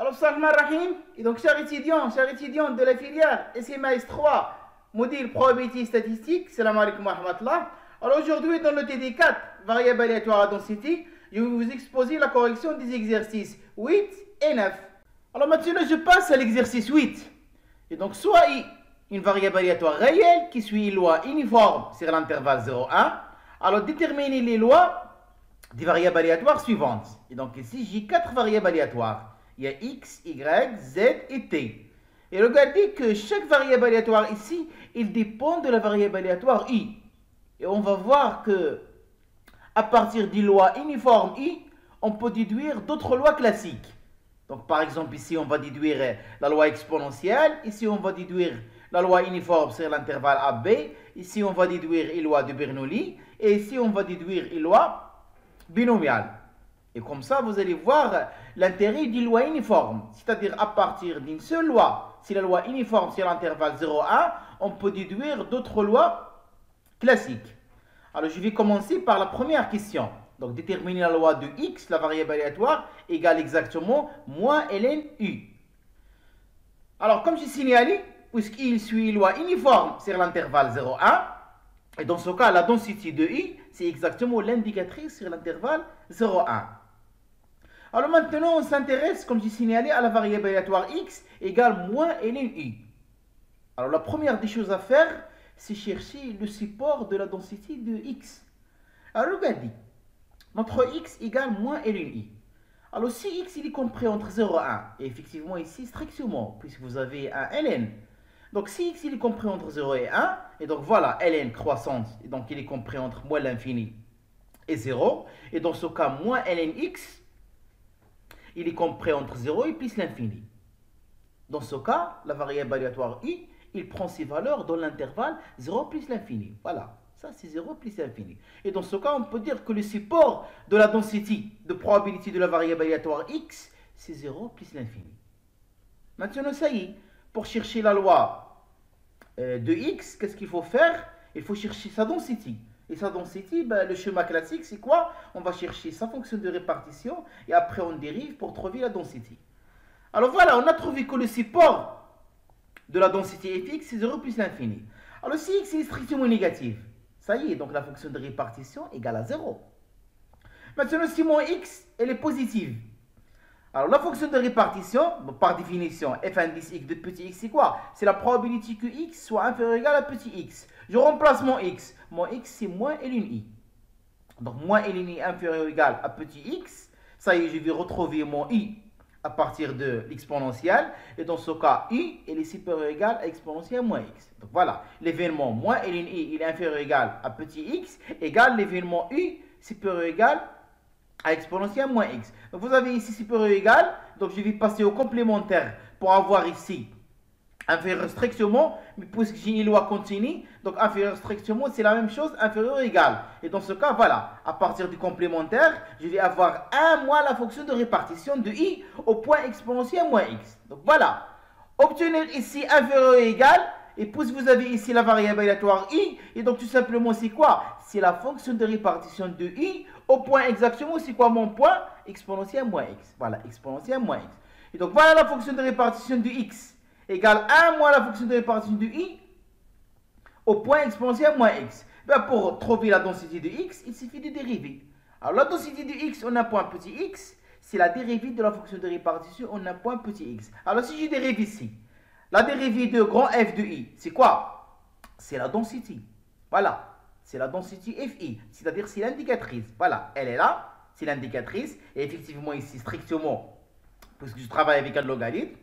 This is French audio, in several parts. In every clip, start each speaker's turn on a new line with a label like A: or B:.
A: Alors, salam rahim. Et donc, chers étudiants de la filière SMAS 3, module probabilité statistique, salam alaikum wa rahmatullah. Alors, aujourd'hui, dans le TD4, variable aléatoire à densité, je vais vous exposer la correction des exercices 8 et 9. Alors, maintenant, je passe à l'exercice 8. Et donc, soit une variable aléatoire réelle qui suit une loi uniforme sur l'intervalle 0,1. Alors, déterminez les lois des variables aléatoires suivantes. Et donc, ici, j'ai 4 variables aléatoires. Il y a x, y, z et t. Et regardez que chaque variable aléatoire ici, il dépend de la variable aléatoire i. Et on va voir que à partir d'une loi uniforme i, on peut déduire d'autres lois classiques. Donc par exemple ici on va déduire la loi exponentielle, ici on va déduire la loi uniforme sur l'intervalle AB, ici on va déduire une loi de Bernoulli, et ici on va déduire une loi binomiale. Et comme ça, vous allez voir l'intérêt d'une loi uniforme. C'est-à-dire, à partir d'une seule loi, si la loi uniforme c'est l'intervalle 0,1, on peut déduire d'autres lois classiques. Alors, je vais commencer par la première question. Donc, déterminer la loi de x, la variable aléatoire, égale exactement moins ln u. Alors, comme j'ai signalé, puisqu'il suit une loi uniforme sur l'intervalle 0,1, et dans ce cas, la densité de i, c'est exactement l'indicatrice sur l'intervalle 0,1. Alors maintenant, on s'intéresse, comme j'ai signalé, à la variable aléatoire x égale moins ln u. Alors la première des choses à faire, c'est chercher le support de la densité de x. Alors regardez, notre x égale moins ln u. Alors si x il est compris entre 0 et 1, et effectivement ici strictement, puisque vous avez un ln. Donc si x il est compris entre 0 et 1, et donc voilà, ln croissante, et donc il est compris entre moins l'infini et 0, et dans ce cas, moins ln x, il est compris entre 0 et plus l'infini. Dans ce cas, la variable aléatoire i, il prend ses valeurs dans l'intervalle 0 plus l'infini. Voilà, ça c'est 0 plus l'infini. Et dans ce cas, on peut dire que le support de la densité de probabilité de la variable aléatoire x, c'est 0 plus l'infini. Maintenant, ça y est, pour chercher la loi de x, qu'est-ce qu'il faut faire? Il faut chercher sa densité. Et sa densité, le schéma classique, c'est quoi? On va chercher sa fonction de répartition et après on dérive pour trouver la densité. Alors voilà, on a trouvé que le support de la densité fx, c'est 0 plus l'infini. Alors si x est strictement négatif, ça y est, donc la fonction de répartition égale à 0. Maintenant, si mon x, elle est positive, alors la fonction de répartition, par définition, f indice x de petit x, c'est quoi? C'est la probabilité que x soit inférieur ou égal à petit x. Je remplace mon x. Mon x, c'est moins ln i. Donc, moins ln i inférieur ou égal à petit x. Ça y est, je vais retrouver mon i à partir de l'exponentielle. Et dans ce cas, i, elle est supérieur ou égal à exponentielle moins x. Donc, voilà. L'événement moins ln i, il est inférieur ou égal à petit x, égale l'événement u supérieur ou égal à exponentielle moins x. Donc, vous avez ici supérieur ou égal. Donc, je vais passer au complémentaire pour avoir ici inférieur strictement, mais puisque j'ai une loi continue, donc inférieur strictement, c'est la même chose, inférieur ou égal. Et dans ce cas, voilà, à partir du complémentaire, je vais avoir 1 moins la fonction de répartition de i au point exponentiel moins x. Donc voilà, obtenir ici inférieur ou égal, et puisque vous avez ici la variable aléatoire i, et donc tout simplement c'est quoi? C'est la fonction de répartition de i au point exactement, c'est quoi mon point? Exponentiel moins x. Voilà, exponentiel moins x. Et donc voilà la fonction de répartition de x égale 1 moins la fonction de répartition de i au point exponentiel moins x. Pour trouver la densité de x, il suffit de dériver. Alors la densité de x en un point petit x, c'est la dérivée de la fonction de répartition en un point petit x. Alors si je dérive ici, la dérivée de grand f de i, c'est quoi? C'est la densité. Voilà, c'est la densité fi, c'est-à-dire c'est l'indicatrice. Voilà, elle est là, c'est l'indicatrice. Et effectivement ici, strictement, puisque je travaille avec un logarithme,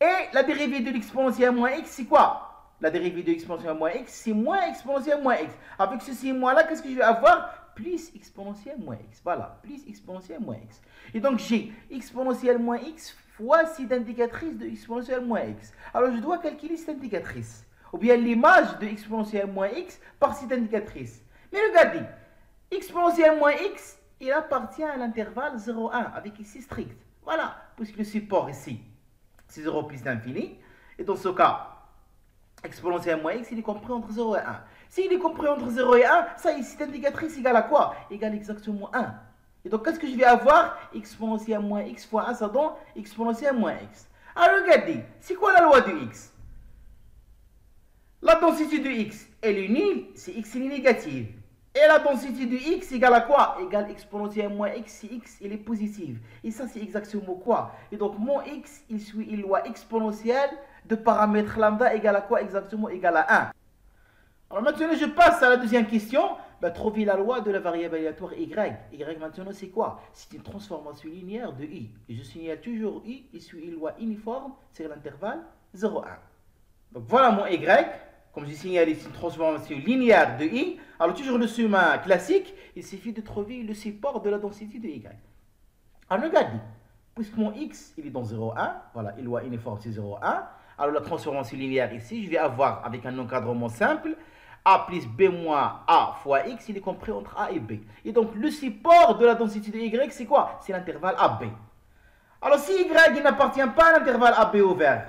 A: et la dérivée de l'exponentielle moins x, c'est quoi? La dérivée de l'exponentielle moins x, c'est moins exponentielle moins x. Avec ceci moins-là, qu'est-ce que je vais avoir? Plus exponentielle moins x. Voilà, plus exponentielle moins x. Et donc, j'ai exponentielle moins x fois cette indicatrice de exponentielle moins x. Alors, je dois calculer cette indicatrice. Ou bien l'image de exponentielle moins x par cette indicatrice. Mais regardez, exponentielle moins x, il appartient à l'intervalle 0,1 avec ici strict. Voilà, puisque le support ici, c'est 0 plus l'infini. Et dans ce cas, exponentielle moins x, il est compris entre 0 et 1. S'il est compris entre 0 et 1, ça ici, cette indicatrice égale à quoi? Égale exactement 1. Et donc, qu'est-ce que je vais avoir? Exponentielle moins x fois 1, ça donne exponentielle moins x. Alors, regardez, c'est quoi la loi de x? La densité de x, elle est nulle si x est négative. Et la densité de x égale à quoi? Égale exponentielle moins x si x il est positif. Et ça, c'est exactement quoi? Et donc, mon x, il suit une loi exponentielle de paramètre lambda égale à quoi exactement? Égale à 1. Alors maintenant, je passe à la deuxième question. Trouver la loi de la variable aléatoire y. Y maintenant, c'est quoi? C'est une transformation linéaire de i. Et je signale toujours i, il suit une loi uniforme sur l'intervalle 0,1. Donc voilà mon y. Comme j'ai signalé, c'est une transformation linéaire de i. Alors toujours le chemin classique, il suffit de trouver le support de la densité de y. Alors regardez, puisque mon x, il est dans 0,1, voilà, une loi uniforme c'est 0,1. Alors la transformation linéaire ici, je vais avoir avec un encadrement simple, a plus b moins a fois x, il est compris entre a et b. Et donc le support de la densité de y, c'est quoi? C'est l'intervalle AB. Alors si y n'appartient pas à l'intervalle AB ouvert,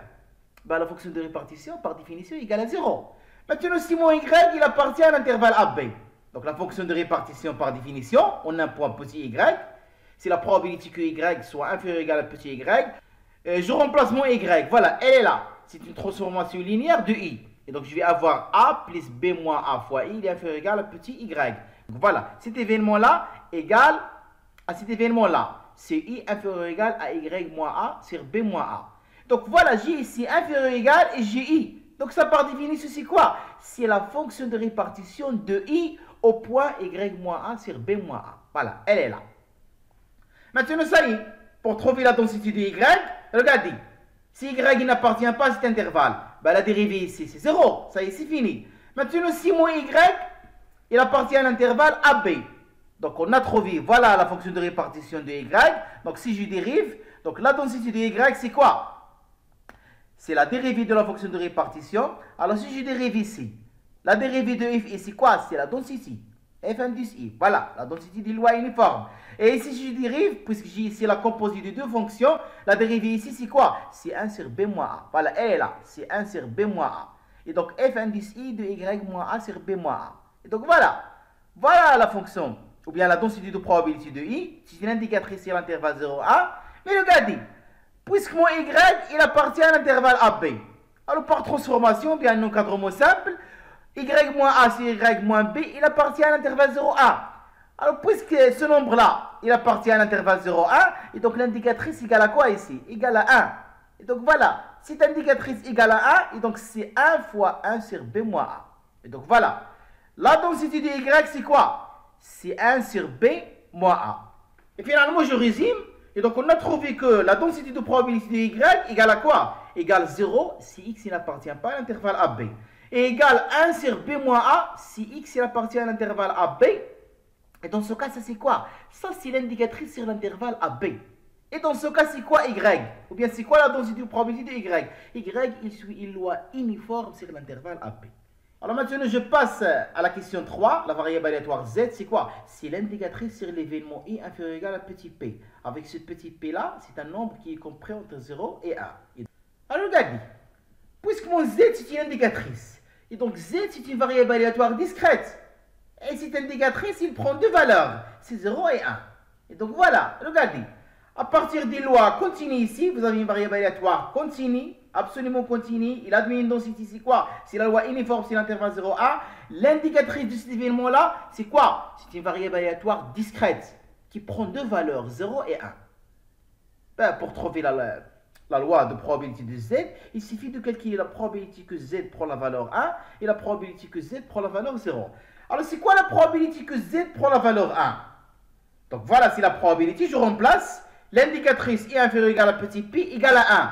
A: la fonction de répartition par définition est égale à 0. Maintenant si mon y il appartient à l'intervalle AB, donc la fonction de répartition par définition, on a un point petit y, c'est la probabilité que y soit inférieur ou égal à petit y. Je remplace mon y, voilà, elle est là. C'est une transformation linéaire de i. Et donc, je vais avoir a plus b moins a fois i, il est inférieur ou égal à petit y. Donc, voilà, cet événement-là égale à cet événement-là. C'est i inférieur ou égal à y moins a sur b moins a. Donc, voilà, j'ai ici inférieur ou égal et j'ai i. Donc, ça par définition, c'est quoi? C'est la fonction de répartition de i au point y moins a sur b moins a. Voilà, elle est là. Maintenant, ça y est, pour trouver la densité de y, regardez. Si y n'appartient pas à cet intervalle, la dérivée ici, c'est 0. Ça y est, c'est fini. Maintenant, si mon y, il appartient à l'intervalle AB. Donc, on a trouvé, voilà la fonction de répartition de y. Donc, si je dérive, donc la densité de y, c'est quoi? C'est la dérivée de la fonction de répartition. Alors, si je dérive ici, la dérivée de f, c'est quoi? C'est la densité. F indice i. Voilà, la densité des lois uniformes. Et ici, je dérive, puisque j'ai ici la composite de deux fonctions, la dérivée ici, c'est quoi? C'est 1 sur b moins a. Voilà, elle est là. C'est 1 sur b moins a. Et donc, f indice i de y moins a sur b moins a. Et donc, voilà. Voilà la fonction, ou bien la densité de probabilité de i. C'est une indicatrice sur l'intervalle 0, 1. Mais regardez, puisque mon y, il appartient à l'intervalle AB. Alors, par transformation, bien un encadrement simple, y moins a sur y moins b, il appartient à l'intervalle 0, 1. Alors, puisque ce nombre-là, il appartient à l'intervalle 0, 1, et donc l'indicatrice égale à quoi ici? Égale à 1. Et donc voilà, cette indicatrice égale à 1, et donc c'est 1 fois 1 sur b moins a. Et donc voilà, la densité de y, c'est quoi? C'est 1 sur b moins a. Et finalement, je résume, et donc on a trouvé que la densité de probabilité de y égale à quoi? Égale 0 si x n'appartient pas à l'intervalle AB. Et égale 1 sur b moins a si x il appartient à l'intervalle AB. Et dans ce cas, ça c'est quoi? Ça c'est l'indicatrice sur l'intervalle AB. Et dans ce cas, c'est quoi y? Ou bien c'est quoi la densité de probabilité de y? Y, il suit une loi uniforme sur l'intervalle AB. Alors maintenant, je passe à la question 3. La variable aléatoire z, c'est quoi? C'est l'indicatrice sur l'événement i inférieur ou égal à petit p. Avec ce petit p là, c'est un nombre qui est compris entre 0 et 1. Alors regardez, puisque mon z c'est une indicatrice, et donc z c'est une variable aléatoire discrète. Et cette indicatrice, il prend deux valeurs, c'est 0 et 1. Et donc voilà, regardez. À partir des lois continues ici, vous avez une variable aléatoire continue, absolument continue. Il admet une densité, c'est quoi? C'est la loi uniforme, c'est l'intervalle 0, 1. L'indicatrice de cet événement-là, c'est quoi? C'est une variable aléatoire discrète qui prend deux valeurs, 0 et 1. Pour trouver la loi de probabilité de z, il suffit de calculer la probabilité que z prend la valeur 1 et la probabilité que z prend la valeur 0. Alors, c'est quoi la probabilité que z prend la valeur 1? Donc, voilà, c'est la probabilité. Je remplace l'indicatrice i inférieur ou égal à petit p égale à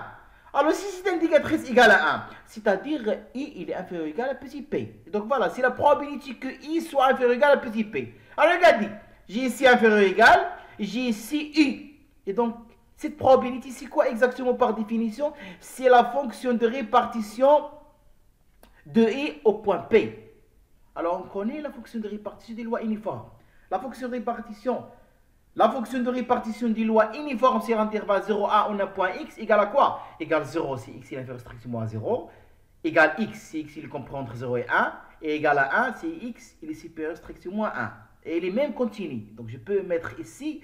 A: 1. Alors, si cette indicatrice égale à 1, c'est-à-dire i, il est inférieur ou égal à petit p. Donc, voilà, c'est la probabilité que i soit inférieur ou égal à petit p. Alors, regardez, j'ai ici inférieur ou égal, j'ai ici i. Et donc, cette probabilité, c'est quoi exactement par définition? C'est la fonction de répartition de i au point p. Alors, on connaît la fonction de répartition des lois uniformes. La fonction de répartition des lois uniformes sur l'intervalle 0, 1, on a point x égale à quoi? Égale 0 si x est inférieur strictement à 0. Égale x si x il comprend entre 0 et 1. Et égale à 1 si x il est supérieur strictement à 1. Et il est même continu. Donc, je peux mettre ici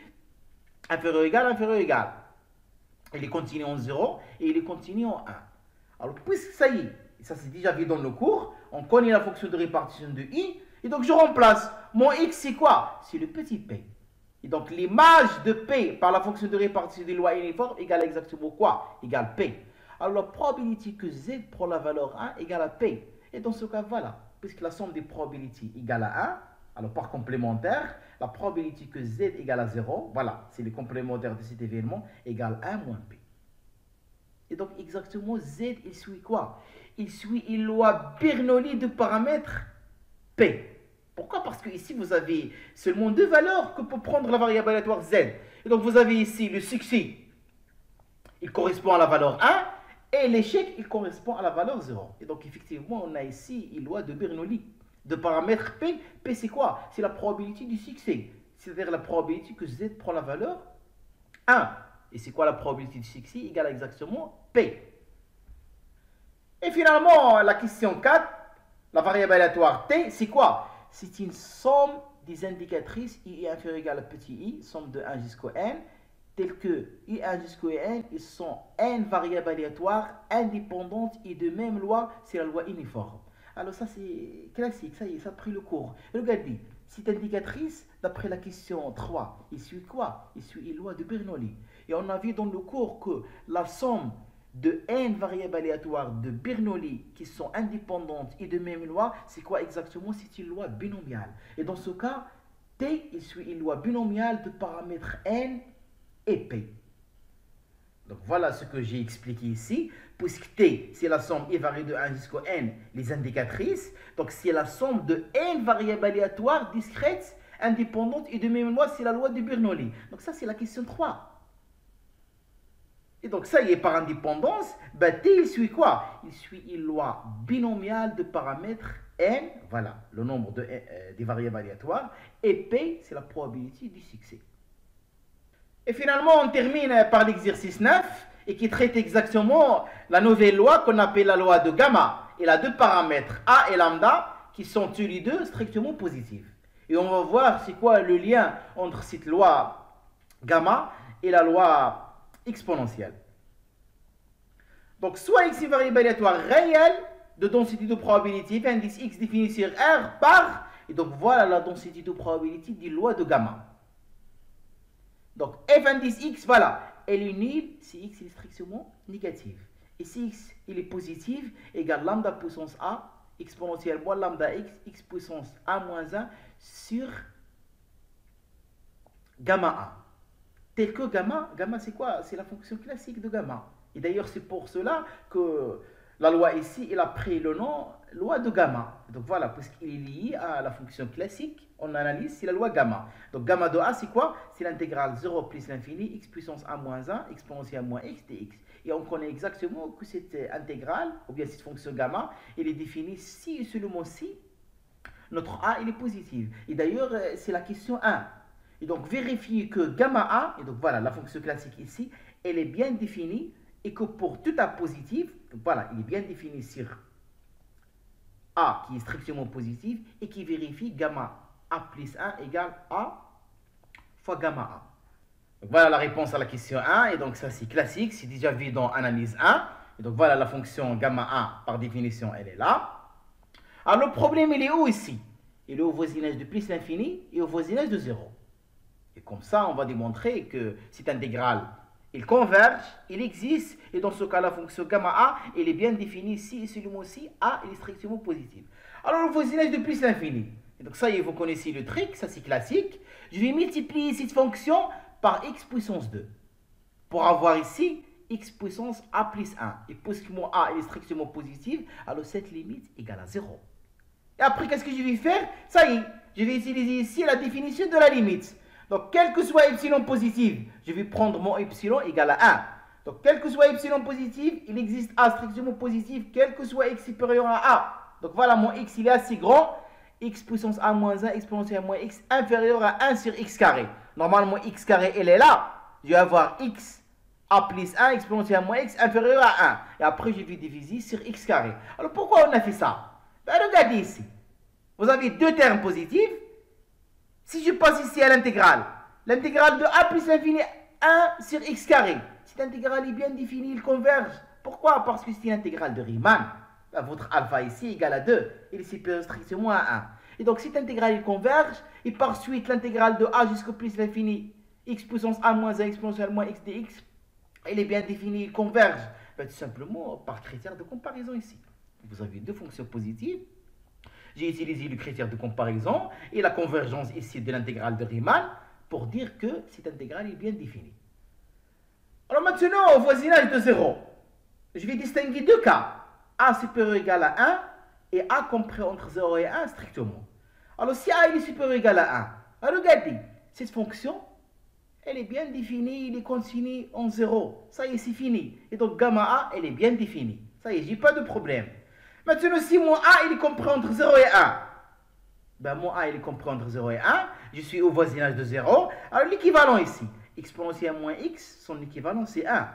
A: inférieur égal, inférieur égal. Il est continu en 0 et il est continu en 1. Alors, puisque ça y est, ça c'est déjà vu dans le cours, on connaît la fonction de répartition de i, et donc je remplace. Mon x c'est quoi? C'est le petit p. Et donc l'image de p par la fonction de répartition des lois uniformes égale exactement quoi? Égale p. Alors la probabilité que z prend la valeur 1 égale à p. Et dans ce cas, voilà, puisque la somme des probabilités égale à 1, alors par complémentaire, la probabilité que z égale à 0, voilà, c'est le complémentaire de cet événement, égale 1 moins p. Et donc exactement, z, il suit quoi? Il suit une loi Bernoulli de paramètre p. Pourquoi? Parce que ici, vous avez seulement deux valeurs que peut prendre la variable aléatoire z. Et donc vous avez ici le succès, il correspond à la valeur 1, et l'échec, il correspond à la valeur 0. Et donc effectivement, on a ici une loi de Bernoulli de paramètre p. P c'est quoi? C'est la probabilité du succès. C'est-à-dire la probabilité que z prend la valeur 1. Et c'est quoi la probabilité du succès? Égale exactement p. Et finalement, la question 4, la variable aléatoire t, c'est quoi? C'est une somme des indicatrices i est inférieur ou égal à petit i, somme de 1 jusqu'au n, telles que i1 jusqu'au n, ils sont n variables aléatoires indépendantes et de même loi, c'est la loi uniforme. Alors ça c'est classique, ça y est, ça a pris le cours. Regardez, cette indicatrice, d'après la question 3, il suit quoi? Il suit une loi de Bernoulli. Et on a vu dans le cours que la somme de n variables aléatoires de Bernoulli qui sont indépendantes et de même loi, c'est quoi exactement? C'est une loi binomiale. Et dans ce cas, t, il suit une loi binomiale de paramètres n et p. Donc voilà ce que j'ai expliqué ici. Puisque t, c'est la somme i varie de 1 jusqu'au n, les indicatrices. Donc c'est la somme de n variables aléatoires discrètes, indépendantes et de même loi, c'est la loi de Bernoulli. Donc ça c'est la question 3. Et donc ça y est, par indépendance, bah, t il suit quoi? Il suit une loi binomiale de paramètres n, voilà, le nombre des variables aléatoires, et p, c'est la probabilité du succès. Et finalement, on termine par l'exercice 9, et qui traite exactement la nouvelle loi qu'on appelle la loi de gamma. Il a deux paramètres, a et lambda, qui sont tous les deux strictement positifs. Et on va voir c'est quoi le lien entre cette loi gamma et la loi exponentielle. Donc, soit x est une variable aléatoire réelle de densité de probabilité, indice x défini sur R par, et donc voilà la densité de probabilité des lois de gamma. Donc, f indice x, voilà, elle est nulle si x est strictement négatif. Et si x il est positif, égale lambda puissance a, exponentielle moins lambda x, x puissance a moins 1 sur gamma a. Tel que gamma, gamma c'est quoi? C'est la fonction classique de gamma. Et d'ailleurs c'est pour cela que la loi ici, elle a pris le nom loi de gamma. Donc voilà, puisqu'il est lié à la fonction classique, on analyse, c'est la loi gamma. Donc gamma de a c'est quoi? C'est l'intégrale 0 plus l'infini, x puissance a moins 1, exponentielle moins x dx. Et on connaît exactement que cette intégrale, ou bien cette fonction gamma, elle est définie si et seulement si notre a il est positif. Et d'ailleurs c'est la question 1. Et donc, vérifier que gamma A, et donc voilà, la fonction classique ici, elle est bien définie et que pour tout A positif, donc voilà, il est bien défini sur A qui est strictement positif et qui vérifie gamma A plus 1 égale A fois gamma A. Donc voilà la réponse à la question 1, et donc ça c'est classique, c'est déjà vu dans analyse 1. Et donc voilà la fonction gamma A, par définition, elle est là. Alors le problème, il est où ici? Il est au voisinage de plus l'infini et au voisinage de 0. Et comme ça, on va démontrer que cette intégrale, il converge, il existe, et dans ce cas, la fonction gamma A, elle est bien définie ici, et seulement si A, elle est strictement positive. Alors, le voisinage de plus l'infini. Donc ça y est, vous connaissez le truc, ça c'est classique. Je vais multiplier cette fonction par x puissance 2. Pour avoir ici, x puissance A plus 1. Et puisque mon A est strictement positif, alors cette limite égale à 0. Et après, qu'est-ce que je vais faire? Ça y est, je vais utiliser ici la définition de la limite. Donc, quel que soit epsilon positif, je vais prendre mon epsilon égal à 1. Donc, quel que soit epsilon positif, il existe A strictement positif, quel que soit x supérieur à A. Donc, voilà, mon x, il est assez grand. X puissance A moins 1, exponentielle moins x, inférieur à 1 sur x carré. Normalement, x carré, elle est là. Je vais avoir x A plus 1, exponentielle moins x, inférieur à 1. Et après, je vais diviser sur x carré. Alors, pourquoi on a fait ça? Ben, regardez ici. Vous avez deux termes positifs. Si je passe ici à l'intégrale, L'intégrale de a plus l'infini 1 sur x carré. Cette intégrale est bien définie, il converge. Pourquoi? Parce que c'est une intégrale de Riemann. Votre alpha ici égale à 2 et le supérieur strictement à 1. Et donc cette intégrale il converge et par suite l'intégrale de a jusqu'au plus l'infini x puissance a moins 1 exponentielle moins x dx, elle est bien définie, il converge. Ben, tout simplement par critère de comparaison ici. Vous avez deux fonctions positives. J'ai utilisé le critère de comparaison et la convergence ici de l'intégrale de Riemann pour dire que cette intégrale est bien définie. Alors maintenant au voisinage de 0, je vais distinguer deux cas. A supérieur ou égal à 1 et A compris entre 0 et 1 strictement. Alors si A est supérieur ou égal à 1, alors regardez, cette fonction, elle est bien définie, elle est continue en 0. Ça y est, c'est fini. Et donc gamma A, elle est bien définie. Ça y est, j'ai pas de problème. Maintenant, si mon A, il est compris entre 0 et 1, ben mon A, il est compris entre 0 et 1, je suis au voisinage de 0. Alors l'équivalent ici, exponentielle moins x, son équivalent c'est 1.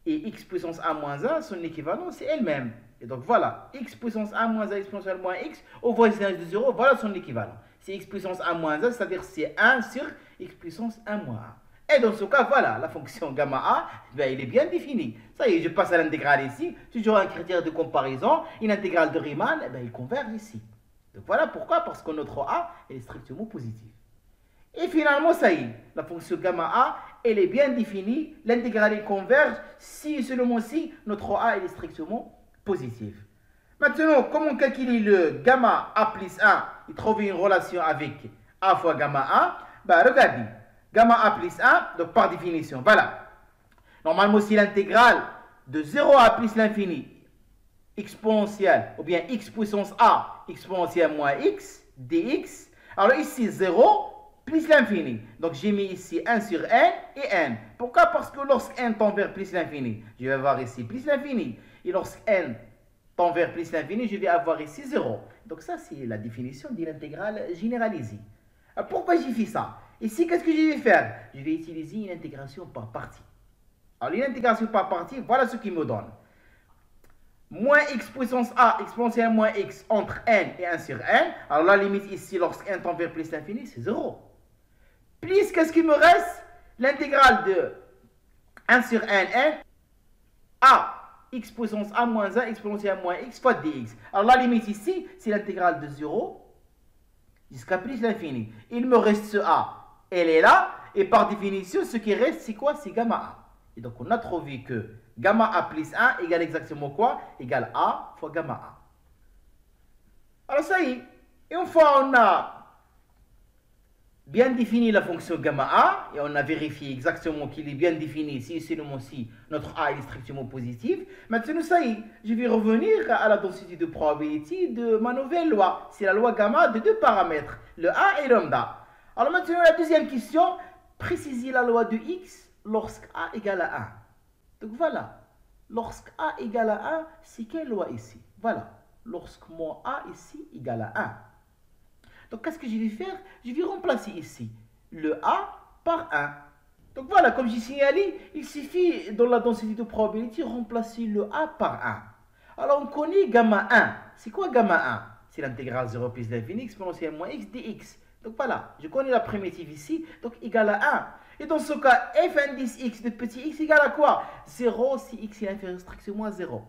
A: Et x puissance a moins 1, son équivalent, c'est elle-même. Et donc voilà, x puissance a moins 1 exponentielle moins x au voisinage de 0, voilà son équivalent. C'est x puissance a moins 1, c'est-à-dire c'est 1 sur x puissance a moins 1. Et dans ce cas, voilà, la fonction gamma a, ben, elle est bien définie. Ça y est, je passe à l'intégrale ici, toujours un critère de comparaison, une intégrale de Riemann, ben, il converge ici. Donc voilà pourquoi, parce que notre a, elle est strictement positive. Et finalement, ça y est, la fonction gamma a, elle est bien définie, l'intégrale converge si et seulement si notre a est strictement positive. Maintenant, comment calculer le gamma a plus 1 et trouver une relation avec a fois gamma a? Ben, regardez, gamma a plus 1, donc par définition, voilà. Normalement, si l'intégrale de 0 à plus l'infini exponentielle, ou bien x puissance a exponentielle moins x dx, alors ici 0 plus l'infini. Donc j'ai mis ici 1 sur n et n. Pourquoi? Parce que lorsque n tend vers plus l'infini, je vais avoir ici plus l'infini. Et lorsque n tend vers plus l'infini, je vais avoir ici 0. Donc ça, c'est la définition de l'intégrale généralisée. Alors pourquoi j'ai fait ça? Ici, qu'est-ce que je vais faire? Je vais utiliser une intégration par partie. Alors l'intégration par partie, voilà ce qu'il me donne. Moins x puissance a exponentielle moins x entre n et 1 sur n. Alors la limite ici, lorsque n tend vers plus l'infini, c'est 0. Plus, qu'est-ce qu'il me reste? L'intégrale de 1 sur n, a x puissance a moins 1 exponentielle moins x fois dx. Alors la limite ici, c'est l'intégrale de 0 jusqu'à plus l'infini. Il me reste ce a, elle est là, et par définition, ce qui reste, c'est quoi? C'est gamma a. Et donc on a trouvé que gamma a plus 1 égale exactement quoi? Égale a fois gamma a. Alors ça y est, et une fois on a bien défini la fonction gamma a, et on a vérifié exactement qu'il est bien défini si et seulement si notre a est strictement positif. Maintenant, ça y est, je vais revenir à la densité de probabilité de ma nouvelle loi. C'est la loi gamma de deux paramètres, le a et lambda. Alors maintenant, la deuxième question, préciser la loi de x lorsque a égale à 1. Donc voilà, lorsque a égale à 1, c'est quelle loi ici? Voilà, lorsque mon a ici égale à 1. Donc, qu'est-ce que je vais faire? Je vais remplacer ici le a par 1. Donc, voilà, comme j'ai signalé, il suffit dans la densité de probabilité remplacer le a par 1. Alors, on connaît gamma 1. C'est quoi gamma 1? C'est l'intégrale 0 plus l'infini exponentielle moins x dx. Donc, voilà, je connais la primitive ici, donc égal à 1. Et dans ce cas, f indice x de petit x égale à quoi? 0 si x est inférieur strictement à 0.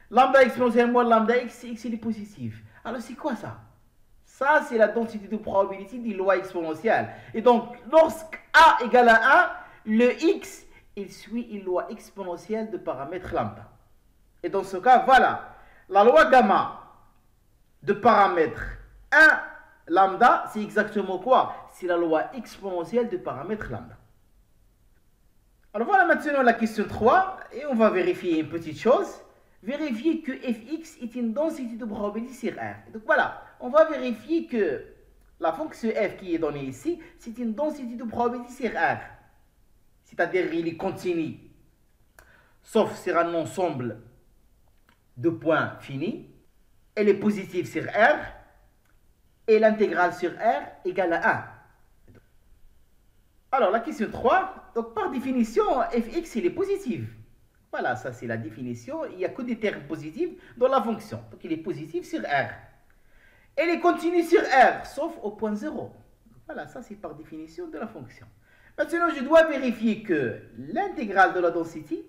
A: Lambda exponentielle moins lambda x si x est positif. Alors, c'est quoi ça? Ça, c'est la densité de probabilité des lois exponentielles. Et donc, lorsque a égale à 1, le x, il suit une loi exponentielle de paramètre lambda. Et dans ce cas, voilà, la loi gamma de paramètre 1 lambda, c'est exactement quoi? C'est la loi exponentielle de paramètre lambda. Alors voilà maintenant la question 3, et on va vérifier une petite chose. Vérifier que fx est une densité de probabilité sur R. Donc voilà, on va vérifier que la fonction f qui est donnée ici, c'est une densité de probabilité sur R. C'est-à-dire il est continu, sauf sur un ensemble de points finis. Elle est positive sur R, et l'intégrale sur R égale à 1. Alors la question 3, donc par définition, fx il est positif. Voilà, ça c'est la définition. Il n'y a que des termes positifs dans la fonction. Donc il est positif sur R. Elle est continue sur R, sauf au point 0. Voilà, ça c'est par définition de la fonction. Maintenant, je dois vérifier que l'intégrale de la densité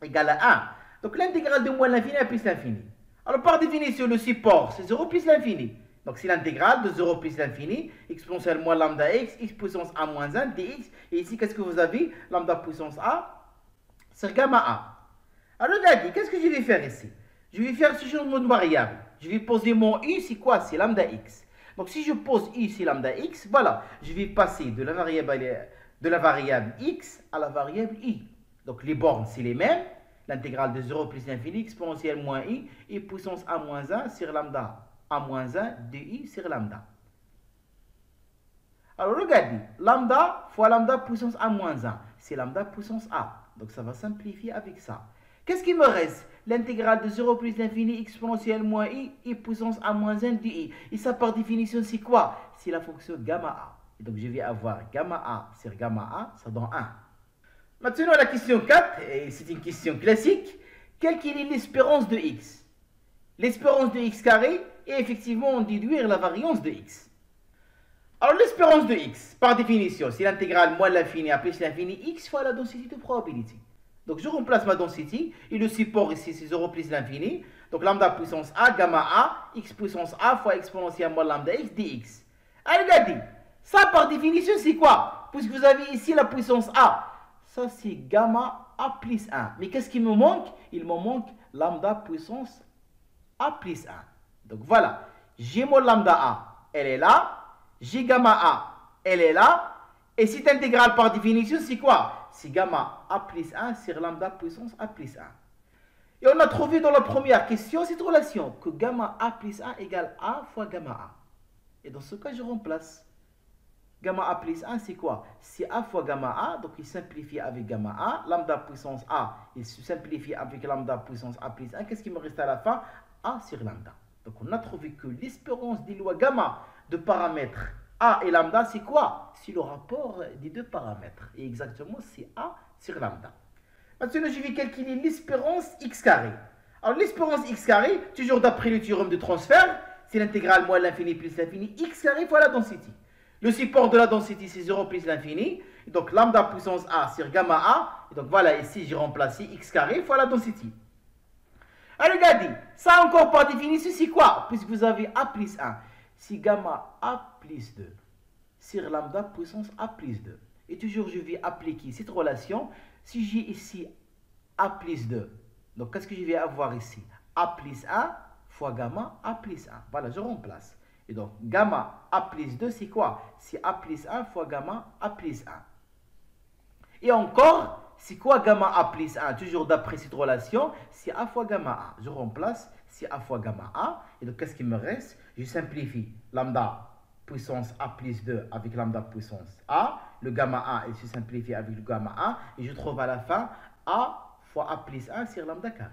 A: égale à 1. Donc l'intégrale de moins l'infini à plus l'infini. Alors par définition, le support, c'est 0 plus l'infini. Donc c'est l'intégrale de 0 plus l'infini, exponentielle moins lambda x, x puissance a moins 1, dx. Et ici, qu'est-ce que vous avez? Lambda puissance a sur gamma a. Alors regardez, qu'est-ce que je vais faire ici? Je vais faire ce changement de variable. Je vais poser mon u, c'est quoi? C'est lambda x. Donc si je pose u, c'est lambda x, voilà. Je vais passer de la variable x à la variable i. Donc les bornes, c'est les mêmes. L'intégrale de 0 plus l'infini, exponentielle moins i, et puissance a moins 1 sur lambda a moins 1 de i sur lambda. Alors regardez, lambda fois lambda puissance a moins 1, c'est lambda puissance a. Donc ça va simplifier avec ça. Qu'est-ce qui me reste? L'intégrale de 0 plus l'infini, exponentielle moins i, et puissance a moins 1 de i. Et ça par définition, c'est quoi? C'est la fonction gamma a. Et donc je vais avoir gamma a sur gamma a, ça donne 1. Maintenant, la question 4, et c'est une question classique. Quelle est l'espérance de x? L'espérance de x carré est effectivement déduire la variance de x. Alors, l'espérance de x, par définition, c'est l'intégrale moins l'infini à plus l'infini x fois la densité de probabilité. Donc, je remplace ma densité, et le support ici, c'est 0 plus l'infini. Donc, lambda puissance a, gamma a, x puissance a fois exponentielle moins lambda x dx. Alors, regardez, ça par définition, c'est quoi? Puisque vous avez ici la puissance a. Ça, c'est gamma a plus 1. Mais qu'est-ce qui me manque? Il me manque lambda puissance a plus 1. Donc voilà, j'ai mon lambda a, elle est là. J'ai gamma a, elle est là. Et cette intégrale par définition, c'est quoi? C'est gamma a plus 1 sur lambda puissance a plus 1. Et on a trouvé dans la première question cette relation, que gamma a plus 1 égale a fois gamma a. Et dans ce cas, je remplace. Gamma a plus 1, c'est quoi? C'est a fois gamma a, donc il simplifie avec gamma a. Lambda puissance a, il se simplifie avec lambda puissance a plus 1. Qu'est-ce qui me reste à la fin? A sur lambda. Donc on a trouvé que l'espérance des lois gamma de paramètres a et lambda, c'est quoi? C'est le rapport des deux paramètres. Et exactement, c'est a sur lambda. Maintenant, je vais calculer l'espérance x carré. Alors l'espérance x carré, toujours d'après le théorème de transfert, c'est l'intégrale moins l'infini plus l'infini, x carré fois la densité. Le support de la densité, c'est 0 plus l'infini. Donc, lambda puissance a sur gamma a. Et donc, voilà, ici, j'ai remplacé x carré fois la densité. Alors, regardez, ça encore par définition, c'est quoi? Puisque vous avez a plus 1. C'est gamma a plus 2 sur lambda puissance a plus 2. Et toujours, je vais appliquer cette relation. Si j'ai ici a plus 2, donc, qu'est-ce que je vais avoir ici? A plus 1 fois gamma a plus 1. Voilà, je remplace. Et donc, gamma a plus 2, c'est quoi? C'est a plus 1 fois gamma a plus 1. Et encore, c'est quoi gamma a plus 1? Toujours d'après cette relation, c'est a fois gamma a. Je remplace, c'est a fois gamma a. Et donc, qu'est-ce qui me reste? Je simplifie lambda puissance a plus 2 avec lambda puissance a. Le gamma a, il se simplifie avec le gamma a. Et je trouve à la fin a fois a plus 1 sur lambda carré.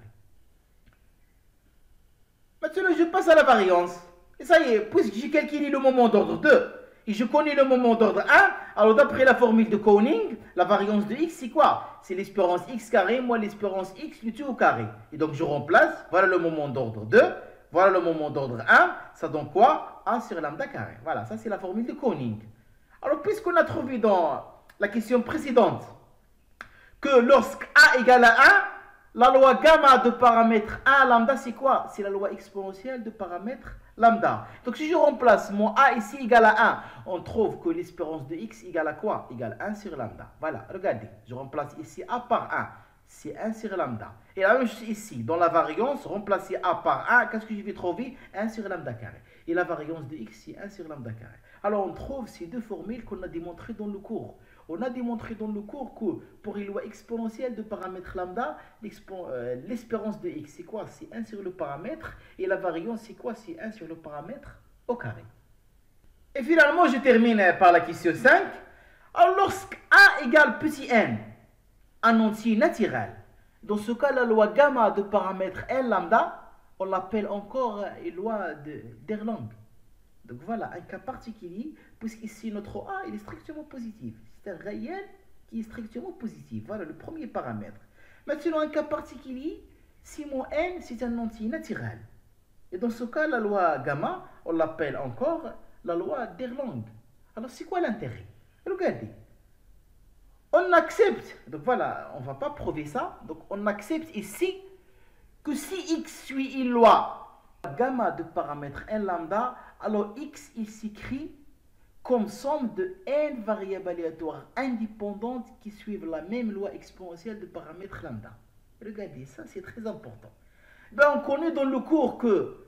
A: Maintenant, je passe à la variance. Et ça y est, puisque j'ai calculé le moment d'ordre 2 et je connais le moment d'ordre 1, alors d'après la formule de Koenig, la variance de x, c'est quoi? C'est l'espérance x carré moins l'espérance x le tout au carré. Et donc je remplace, voilà le moment d'ordre 2, voilà le moment d'ordre 1, ça donne quoi? 1 sur lambda carré. Voilà, ça c'est la formule de Koenig. Alors puisqu'on a trouvé dans la question précédente que lorsque a égale à 1, la loi gamma de paramètre 1 lambda, c'est quoi? C'est la loi exponentielle de paramètre lambda. Donc si je remplace mon a ici égal à 1, on trouve que l'espérance de x égale à quoi? Égale 1 sur lambda. Voilà, regardez, je remplace ici a par 1. C'est 1 sur lambda. Et la même chose ici, dans la variance, remplacer a par 1, qu'est-ce que je vais trouver? 1 sur lambda carré. Et la variance de x, c'est 1 sur lambda carré. Alors on trouve ces deux formules qu'on a démontrées dans le cours. On a démontré dans le cours que pour une loi exponentielle de paramètre lambda, l'espérance de x, c'est quoi? C'est 1 sur le paramètre. Et la variance, c'est quoi? C'est 1 sur le paramètre au carré. Et finalement, je termine par la question 5. Alors, lorsque a égale petit n, un entier naturel, dans ce cas, la loi gamma de paramètre n lambda, on l'appelle encore une loi d'Erlang. Donc voilà, un cas particulier, puisqu'ici notre a, il est strictement positif. C'est un réel qui est strictement positif. Voilà le premier paramètre. Maintenant, un cas particulier, si mon n, c'est un entier naturel. Et dans ce cas, la loi gamma, on l'appelle encore la loi d'Erlang. Alors c'est quoi l'intérêt? Regardez. On accepte, donc voilà, on ne va pas prouver ça, donc on accepte ici que si x suit une loi gamma de paramètres n lambda, alors x il s'écrit comme somme de n variables aléatoires indépendantes qui suivent la même loi exponentielle de paramètres lambda. Regardez, ça c'est très important. Ben, on connaît dans le cours que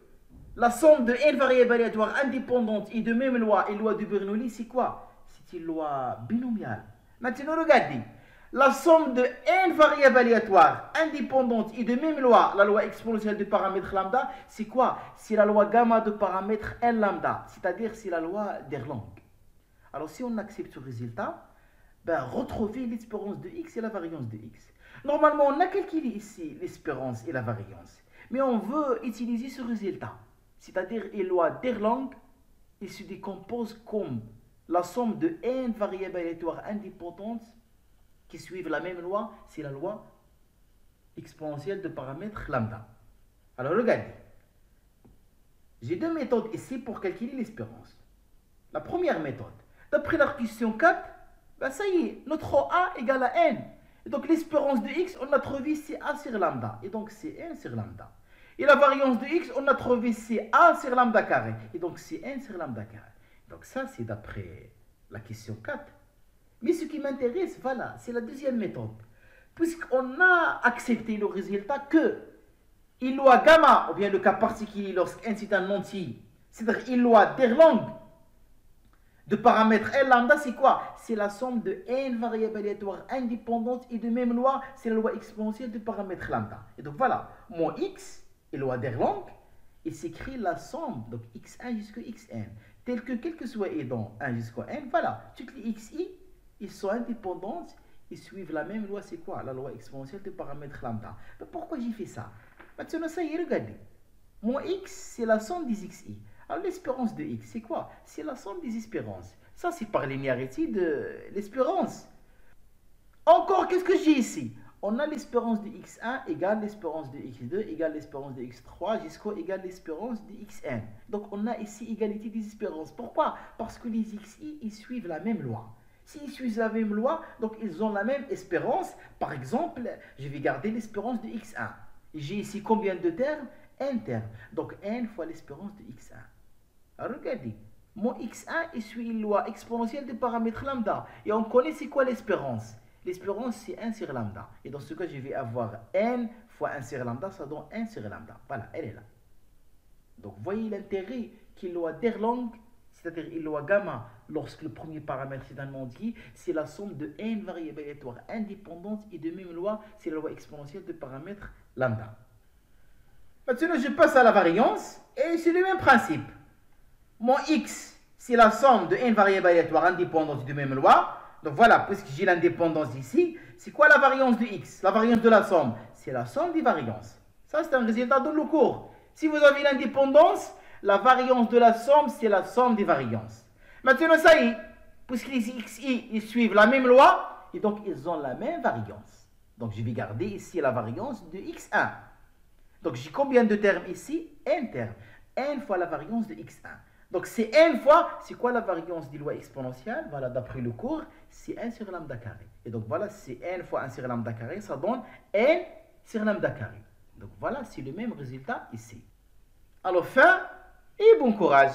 A: la somme de n variables aléatoires indépendantes et de même loi et loi de Bernoulli, c'est quoi? C'est une loi binomiale. Maintenant, regardez. La somme de n variables aléatoires indépendantes et de même loi, la loi exponentielle de paramètres lambda, c'est quoi? C'est la loi gamma de paramètres n lambda, c'est-à-dire c'est la loi d'Erlang. Alors si on accepte ce résultat, ben, retrouvez l'espérance de x et la variance de x. Normalement, on a calculé ici l'espérance et la variance, mais on veut utiliser ce résultat, c'est-à-dire la loi d'Erlang, il se décompose comme la somme de n variables aléatoires indépendantes qui suivent la même loi, c'est la loi exponentielle de paramètres lambda. Alors regardez, j'ai deux méthodes ici pour calculer l'espérance. La première méthode, d'après la question 4, ben ça y est, notre A égale à n. Et donc l'espérance de x, on a trouvé c'est A sur lambda. Et donc c'est n sur lambda. Et la variance de x, on a trouvé c'est A sur lambda carré. Et donc c'est n sur lambda carré. Donc ça c'est d'après la question 4. Mais ce qui m'intéresse, voilà, c'est la deuxième méthode. Puisqu'on a accepté le résultat que une loi gamma, ou bien le cas particulier lorsqu'un c'est un entier, c'est-à-dire une loi d'Erlang de paramètres L lambda, c'est quoi? C'est la somme de n variables aléatoires indépendantes et de même loi, c'est la loi exponentielle de paramètres lambda. Et donc voilà, mon x est loi d'Erlang, et s'écrit la somme, donc x1 jusqu'à xn, tel que quel que soit et dans 1 jusqu'à n, voilà, toutes les xi, ils sont indépendantes, ils suivent la même loi, c'est quoi? La loi exponentielle de paramètres lambda. Mais pourquoi j'ai fait ça? Maintenant, ça y est, regardez. Mon x, c'est la somme des xi. Alors, l'espérance de x, c'est quoi? C'est la somme des espérances. Ça, c'est par linéarité de l'espérance. Encore, qu'est-ce que j'ai ici? On a l'espérance de x1 égale l'espérance de x2 égale l'espérance de x3 jusqu'à égale l'espérance de xn. Donc, on a ici égalité des espérances. Pourquoi? Parce que les xi, ils suivent la même loi. S'ils suivent la même loi, donc ils ont la même espérance. Par exemple, je vais garder l'espérance de x1. J'ai ici combien de termes? N termes. Donc n fois l'espérance de x1. Alors regardez, mon x1 il suit une loi exponentielle des paramètres lambda. Et on connaît c'est quoi l'espérance? L'espérance c'est 1 sur lambda. Et dans ce cas, je vais avoir n fois 1 sur lambda, ça donne 1 sur lambda. Voilà, elle est là. Donc voyez l'intérêt qu'une loi d'Erlang, c'est-à-dire une loi gamma, lorsque le premier paramètre est un entier, c'est la somme de n variables aléatoires indépendantes et de même loi, c'est la loi exponentielle de paramètres lambda. Maintenant, je passe à la variance et c'est le même principe. Mon x, c'est la somme de n variables aléatoires indépendantes et de même loi. Donc voilà, puisque j'ai l'indépendance ici, c'est quoi la variance de x? La variance de la somme, c'est la somme des variances. Ça, c'est un résultat dans le cours. Si vous avez l'indépendance, la variance de la somme, c'est la somme des variances. Maintenant, ça y est, puisque les xi, ils suivent la même loi, et donc ils ont la même variance. Donc je vais garder ici la variance de x1. Donc j'ai combien de termes ici? N termes. N fois la variance de x1. Donc c'est n fois, c'est quoi la variance des lois exponentielles? Voilà, d'après le cours, c'est 1 sur lambda carré. Et donc voilà, c'est n fois 1 sur lambda carré, ça donne n sur lambda carré. Donc voilà, c'est le même résultat ici. Alors fin et bon courage.